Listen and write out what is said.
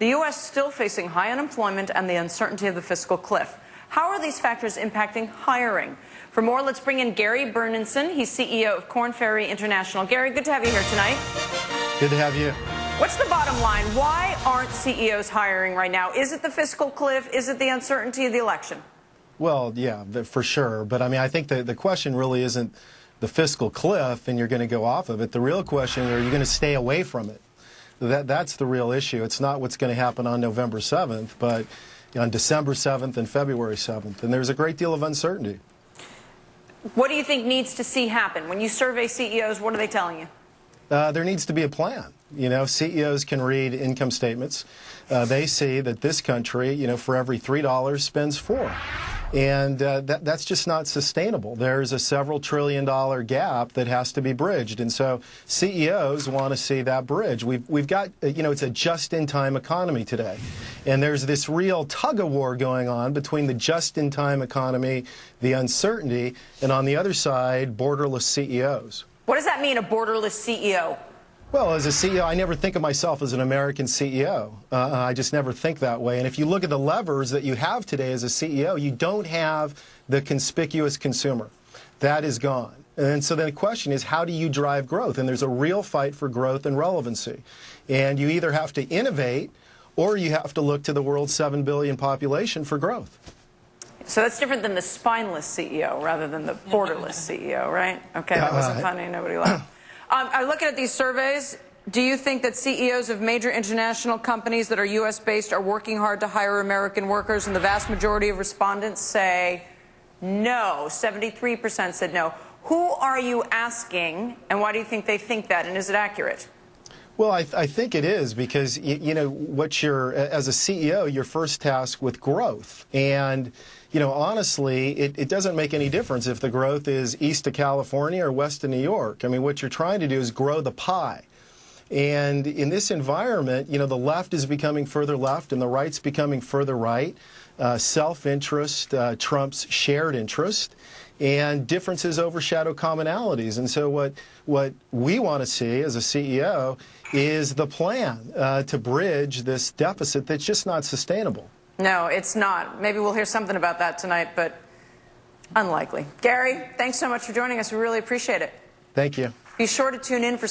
the U.S. still facing high unemployment and the uncertainty of the fiscal cliff. How are these factors impacting hiring? For more, let's bring in Gary Burnison. He's CEO of Korn, Ferry International. Gary, good to have you here tonight. Good to have you. What's the bottom line? Why aren't CEOs hiring right now? Is it the fiscal cliff? Is it the uncertainty of the election? Well, yeah, for sure. But I mean, I think the question really isn't the fiscal cliff and you're going to go off of it. The real question, are you going to stay away from it? That's the real issue. It's not what's going to happen on November 7th, but on December 7th and February 7th. And there's a great deal of uncertainty. What do you think needs to see happen? When you survey CEOs, what are they telling you? There needs to be a plan. You know, CEOs can read income statements. They see that this country, you know, for every $3 spends $4. And that's just not sustainable. There's a several trillion-dollar gap that has to be bridged. And so CEOs want to see that bridge. We've got, you know, it's a just-in-time economy today. And there's this real tug-of-war going on between the just-in-time economy, the uncertainty, and on the other side, borderless CEOs. What does that mean, a borderless CEO? Well, as a CEO, I never think of myself as an American CEO. I just never think that way. And if you look at the levers that you have today as a CEO, you don't have the conspicuous consumer. That is gone. And so then the question is, how do you drive growth? And there's a real fight for growth and relevancy. And you either have to innovate or you have to look to the world's 7 billion population for growth. So that's different than the spineless CEO rather than the borderless CEO, right? Okay, that wasn't funny. Nobody laughed. I'm looking at these surveys. Do you think that CEOs of major international companies that are U.S.-based are working hard to hire American workers? And the vast majority of respondents say no. 73% said no. Who are you asking, and why do you think they think that, and is it accurate? Well, I think it is because, you know, what you're, as a CEO, you're first tasked with growth. And, you know, honestly, it doesn't make any difference if the growth is east of California or west of New York. I mean, what you're trying to do is grow the pie. And in this environment, you know, the left is becoming further left and the right's becoming further right. Self-interest trumps shared interest, and differences overshadow commonalities. And so what we want to see as a CEO is the plan to bridge this deficit that's just not sustainable. No, it's not. Maybe we'll hear something about that tonight, but unlikely. Gary, thanks so much for joining us. We really appreciate it. Thank you. Be sure to tune in for